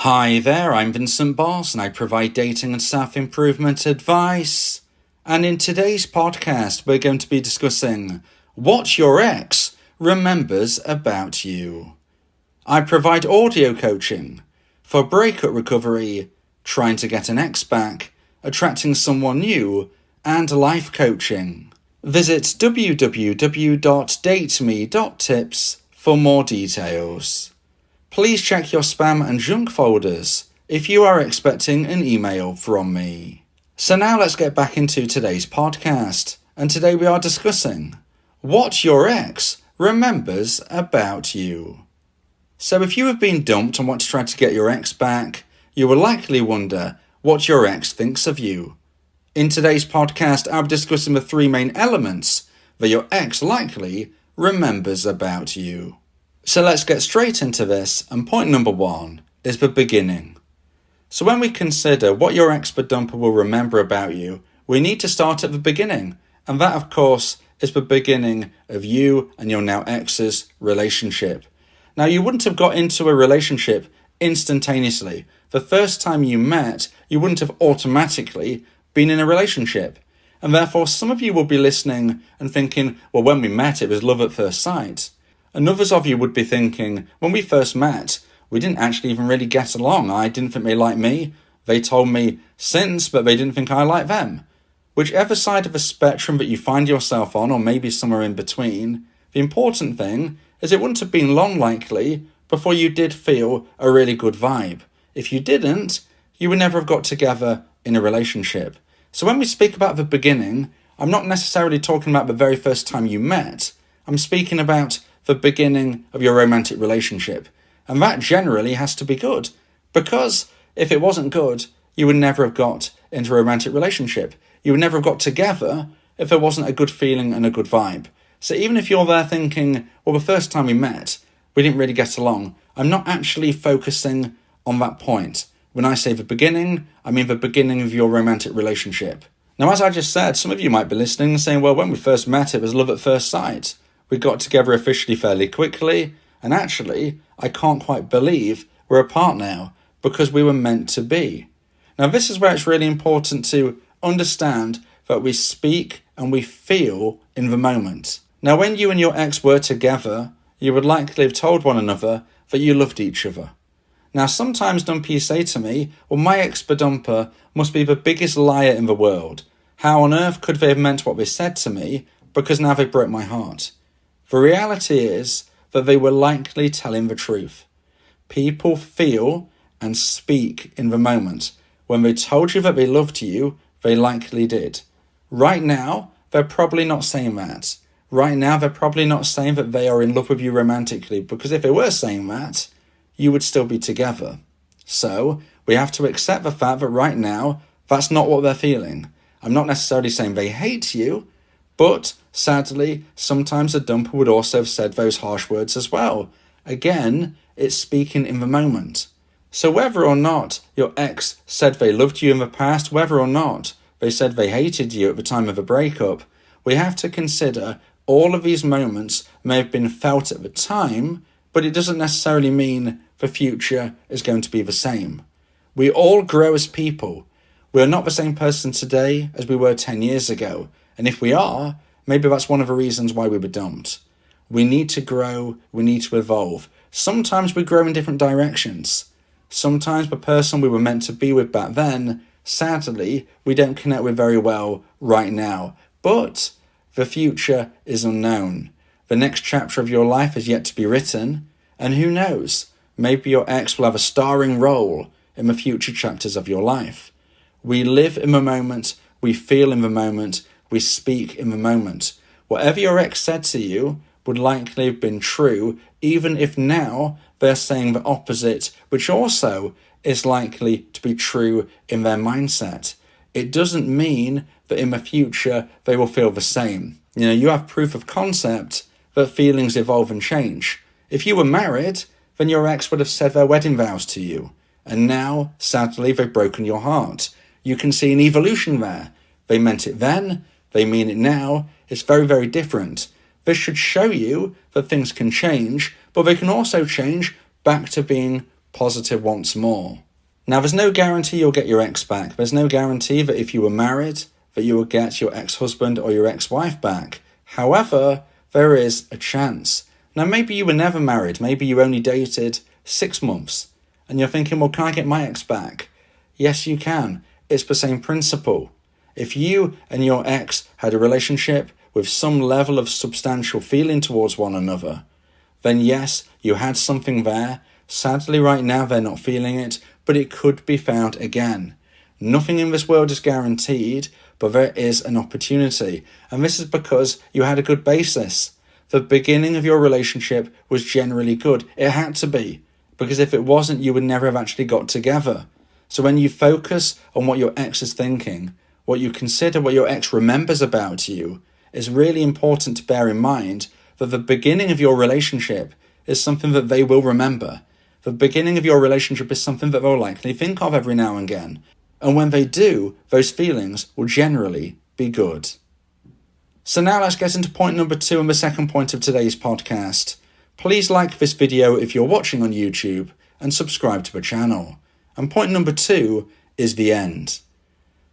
Hi there, I'm Vincent Boss and I provide dating and self-improvement advice. And in today's podcast, we're going to be discussing what your ex remembers about you. I provide audio coaching for breakup recovery, trying to get an ex back, attracting someone new, and life coaching. Visit www.dateme.tips for more details. Please check your spam and junk folders if you are expecting an email from me. So now let's get back into today's podcast. And today we are discussing what your ex remembers about you. So if you have been dumped and want to try to get your ex back, you will likely wonder what your ex thinks of you. In today's podcast, I'll be discussing the three main elements that your ex likely remembers about you. So let's get straight into this, and point number one is the beginning. So when we consider what your expert dumper will remember about you, we need to start at the beginning, and that of course is the beginning of you and your now ex's relationship. Now you wouldn't have got into a relationship instantaneously. The first time you met, you wouldn't have automatically been in a relationship. And therefore some of you will be listening and thinking, well, when we met it was love at first sight. And others of you would be thinking, when we first met, we didn't actually even really get along. I didn't think they liked me. They told me since, but they didn't think I liked them. Whichever side of the spectrum that you find yourself on, or maybe somewhere in between, the important thing is it wouldn't have been long likely before you did feel a really good vibe. If you didn't, you would never have got together in a relationship. So when we speak about the beginning, I'm not necessarily talking about the very first time you met. I'm speaking about the beginning of your romantic relationship. And that generally has to be good, because if it wasn't good, you would never have got into a romantic relationship. You would never have got together if there wasn't a good feeling and a good vibe. So even if you're there thinking, well, the first time we met, we didn't really get along, I'm not actually focusing on that point. When I say the beginning, I mean the beginning of your romantic relationship. Now, as I just said, some of you might be listening and saying, well, when we first met, it was love at first sight. We got together officially fairly quickly, and actually, I can't quite believe we're apart now, because we were meant to be. Now, this is where it's really important to understand that we speak and we feel in the moment. Now, when you and your ex were together, you would likely have told one another that you loved each other. Now, sometimes dumpees say to me, well, my ex-bedumper must be the biggest liar in the world. How on earth could they have meant what they said to me, because now they broke my heart? The reality is that they were likely telling the truth. People feel and speak in the moment. When they told you that they loved you, they likely did. Right now, they're probably not saying that. Right now, they're probably not saying that they are in love with you romantically, because if they were saying that, you would still be together. So, we have to accept the fact that right now, that's not what they're feeling. I'm not necessarily saying they hate you, but sadly, sometimes a dumper would also have said those harsh words as well. Again, it's speaking in the moment. So whether or not your ex said they loved you in the past, whether or not they said they hated you at the time of a breakup, we have to consider all of these moments may have been felt at the time, but it doesn't necessarily mean the future is going to be the same. We all grow as people. We are not the same person today as we were 10 years ago. And if we are, maybe that's one of the reasons why we were dumped. We need to grow, we need to evolve. Sometimes we grow in different directions. Sometimes the person we were meant to be with back then, sadly, we don't connect with very well right now. But the future is unknown. The next chapter of your life is yet to be written. And who knows, maybe your ex will have a starring role in the future chapters of your life. We live in the moment, we feel in the moment, we speak in the moment. Whatever your ex said to you would likely have been true, even if now they're saying the opposite, which also is likely to be true in their mindset. It doesn't mean that in the future they will feel the same. You have proof of concept that feelings evolve and change. If you were married, then your ex would have said their wedding vows to you. And now, sadly, they've broken your heart. You can see an evolution there. They meant it then, they mean it now. It's very, very different. This should show you that things can change, but they can also change back to being positive once more. Now, there's no guarantee you'll get your ex back. There's no guarantee that if you were married, that you will get your ex-husband or your ex-wife back. However, there is a chance. Now, maybe you were never married. Maybe you only dated 6 months. And you're thinking, well, can I get my ex back? Yes, you can. It's the same principle. If you and your ex had a relationship with some level of substantial feeling towards one another, then yes, you had something there. Sadly, right now, they're not feeling it, but it could be found again. Nothing in this world is guaranteed, but there is an opportunity. And this is because you had a good basis. The beginning of your relationship was generally good. It had to be, because if it wasn't, you would never have actually got together. So when you focus on what your ex is thinking, what you consider what your ex remembers about you, it's really important to bear in mind that the beginning of your relationship is something that they will remember. The beginning of your relationship is something that they'll likely think of every now and again. And when they do, those feelings will generally be good. So now let's get into point number 2 and the second point of today's podcast. Please like this video if you're watching on YouTube and subscribe to the channel. And point number 2 is the end.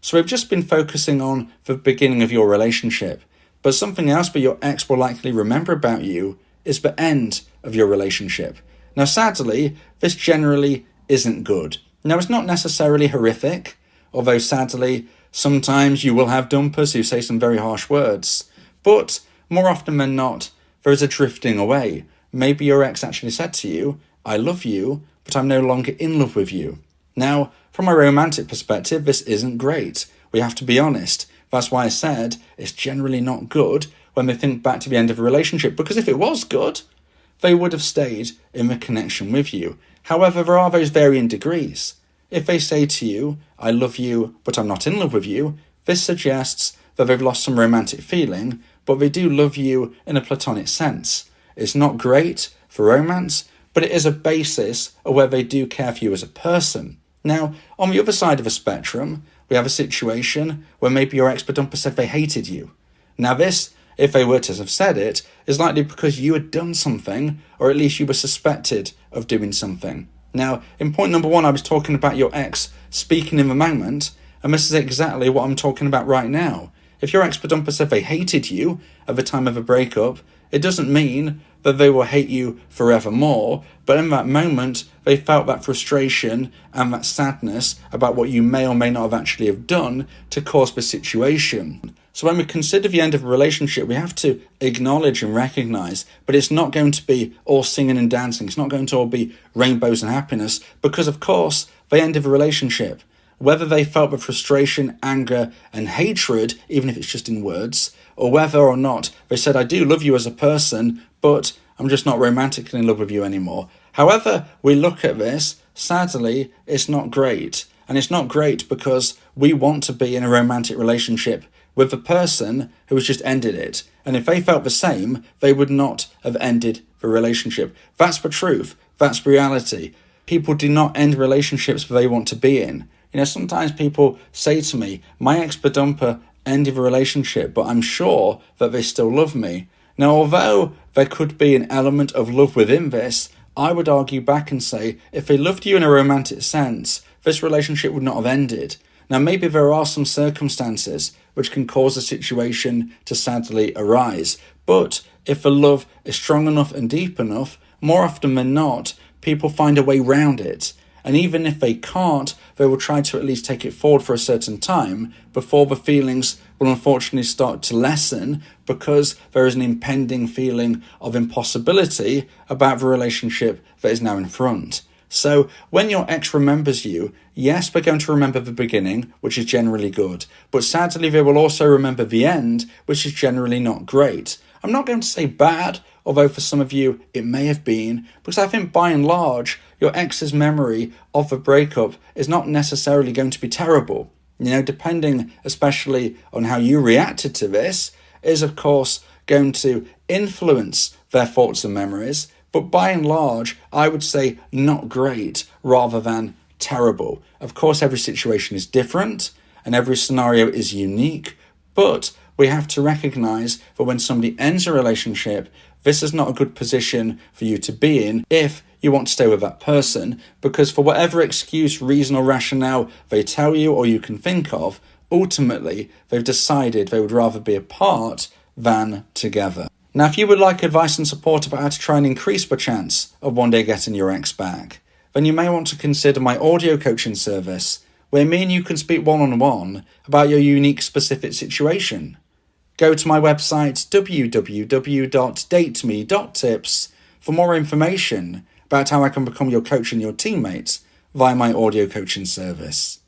So we've just been focusing on the beginning of your relationship, but something else that your ex will likely remember about you is the end of your relationship. Now, sadly, this generally isn't good. Now, it's not necessarily horrific, although sadly, sometimes you will have dumpers who say some very harsh words. But more often than not, there is a drifting away. Maybe your ex actually said to you, I love you, but I'm no longer in love with you. Now, from a romantic perspective, this isn't great. We have to be honest. That's why I said it's generally not good when they think back to the end of a relationship, because if it was good, they would have stayed in the connection with you. However, there are those varying degrees. If they say to you, I love you, but I'm not in love with you, this suggests that they've lost some romantic feeling, but they do love you in a platonic sense. It's not great for romance, but it is a basis of where they do care for you as a person. Now, on the other side of the spectrum, we have a situation where maybe your ex-dumper said they hated you. Now this, if they were to have said it, is likely because you had done something, or at least you were suspected of doing something. Now, in point number 1, I was talking about your ex speaking in the moment, and this is exactly what I'm talking about right now. If your ex-dumper said they hated you at the time of a breakup, it doesn't mean that they will hate you forevermore, but in that moment, they felt that frustration and that sadness about what you may or may not have actually have done to cause the situation. So when we consider the end of a relationship, we have to acknowledge and recognise, but it's not going to be all singing and dancing. It's not going to all be rainbows and happiness, because of course, they ended a relationship. Whether they felt the frustration, anger and hatred, even if it's just in words, or whether or not they said, I do love you as a person, but I'm just not romantically in love with you anymore. However we look at this, sadly, it's not great. And it's not great because we want to be in a romantic relationship with the person who has just ended it. And if they felt the same, they would not have ended the relationship. That's the truth. That's reality. People do not end relationships that they want to be in. You know, sometimes people say to me, my ex-dumper ended the relationship, but I'm sure that they still love me. Now, although there could be an element of love within this, I would argue back and say, if they loved you in a romantic sense, this relationship would not have ended. Now, maybe there are some circumstances which can cause a situation to sadly arise, but if the love is strong enough and deep enough, more often than not, people find a way round it. And even if they can't, they will try to at least take it forward for a certain time before the feelings will unfortunately start to lessen, because there is an impending feeling of impossibility about the relationship that is now in front. So when your ex remembers you, yes, they're going to remember the beginning, which is generally good, but sadly they will also remember the end, which is generally not great. I'm not going to say bad, although for some of you it may have been, because I think by and large, your ex's memory of the breakup is not necessarily going to be terrible. You know, depending especially on how you reacted to this, is of course going to influence their thoughts and memories, but by and large, I would say not great rather than terrible. Of course, every situation is different and every scenario is unique, but we have to recognise that when somebody ends a relationship, this is not a good position for you to be in if you want to stay with that person, because for whatever excuse, reason or rationale they tell you or you can think of, ultimately they've decided they would rather be apart than together. Now, if you would like advice and support about how to try and increase the chance of one day getting your ex back, then you may want to consider my audio coaching service, where me and you can speak one-on-one about your unique specific situation. Go to my website www.dateme.tips for more information about how I can become your coach and your teammate via my audio coaching service.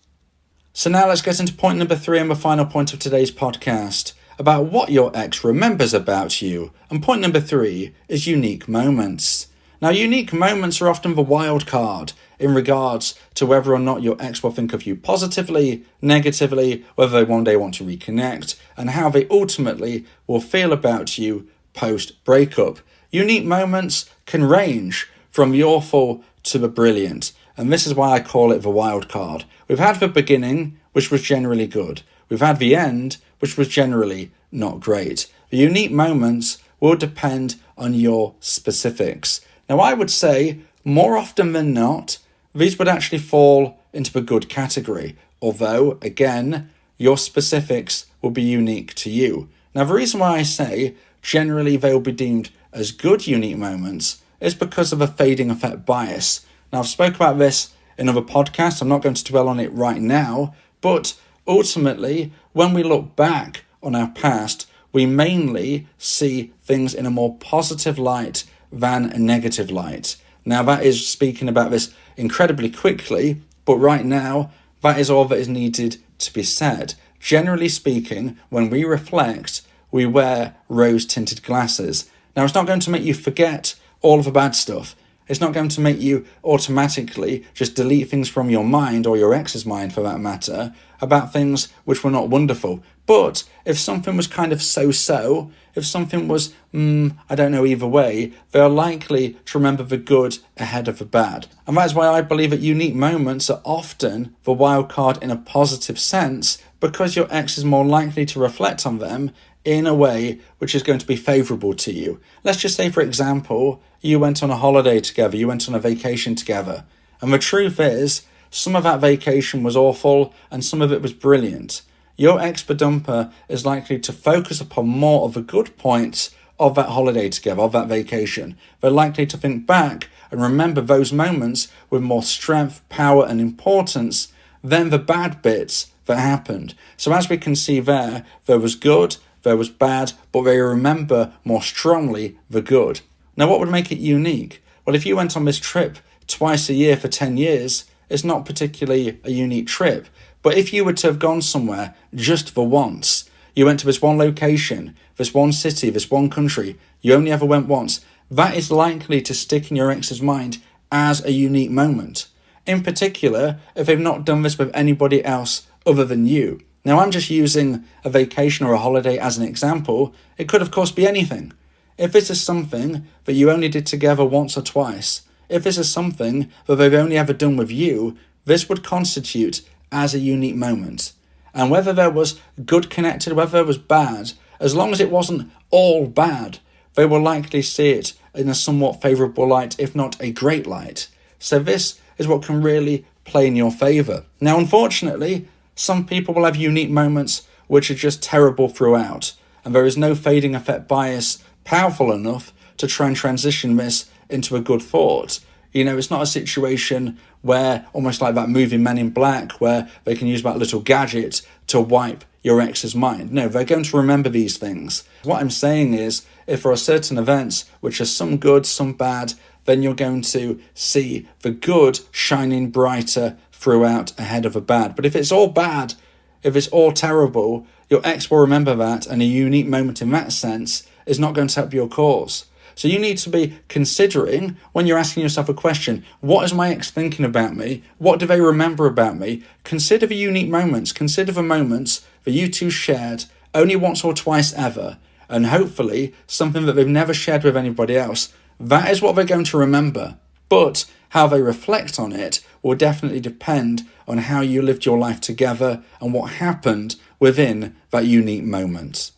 So now let's get into point number 3 and the final point of today's podcast, about what your ex remembers about you. And point number 3 is unique moments. Now, unique moments are often the wild card in regards to whether or not your ex will think of you positively, negatively, whether they one day want to reconnect, and how they ultimately will feel about you post-breakup. Unique moments can range from the awful to the brilliant, and this is why I call it the wild card. We've had the beginning, which was generally good. We've had the end, which was generally not great. The unique moments will depend on your specifics. Now, I would say more often than not, these would actually fall into the good category, although, again, your specifics will be unique to you. Now, the reason why I say generally they will be deemed as good unique moments is because of a fading effect bias. Now, I've spoken about this in other podcasts. I'm not going to dwell on it right now, but ultimately, when we look back on our past, we mainly see things in a more positive light than a negative light. Now, that is speaking about this incredibly quickly, but right now, that is all that is needed to be said. Generally speaking, when we reflect, we wear rose-tinted glasses. Now, it's not going to make you forget all of the bad stuff. It's not going to make you automatically just delete things from your mind, or your ex's mind for that matter, about things which were not wonderful. But if something was kind of so-so, if something was, I don't know, either way, they're likely to remember the good ahead of the bad. And that is why I believe that unique moments are often the wild card in a positive sense, because your ex is more likely to reflect on them in a way which is going to be favourable to you. Let's just say, for example, you went on a holiday together, you went on a vacation together, and the truth is, some of that vacation was awful and some of it was brilliant. Your ex-badumper is likely to focus upon more of the good points of that holiday together, of that vacation. They're likely to think back and remember those moments with more strength, power and importance than the bad bits that happened. So as we can see there was good, there was bad, but they remember more strongly the good. Now, what would make it unique? Well, if you went on this trip twice a year for 10 years, it's not particularly a unique trip. But if you were to have gone somewhere just for once, you went to this one location, this one city, this one country, you only ever went once, that is likely to stick in your ex's mind as a unique moment. In particular, if they've not done this with anybody else other than you. Now, I'm just using a vacation or a holiday as an example. It could, of course, be anything. If this is something that you only did together once or twice, if this is something that they've only ever done with you, this would constitute as a unique moment. And whether there was good connected, whether there was bad, as long as it wasn't all bad, they will likely see it in a somewhat favourable light, if not a great light. So this is what can really play in your favour. Now, unfortunately, some people will have unique moments which are just terrible throughout, and there is no fading effect bias powerful enough to try and transition this into a good thought. You know, it's not a situation where, almost like that movie Men in Black, where they can use that little gadget to wipe your ex's mind. No, they're going to remember these things. What I'm saying is, if there are certain events which are some good, some bad, then you're going to see the good shining brighter throughout ahead of the bad. But if it's all bad, if it's all terrible, your ex will remember that, and a unique moment in that sense is not going to help your cause. So you need to be considering, when you're asking yourself a question, what is my ex thinking about me? What do they remember about me? Consider the unique moments. Consider the moments that you two shared only once or twice ever, and hopefully something that they've never shared with anybody else. That is what they're going to remember. But how they reflect on it will definitely depend on how you lived your life together and what happened within that unique moment.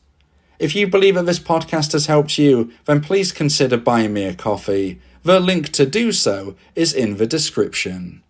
If you believe that this podcast has helped you, then please consider buying me a coffee The link to do so is in the description.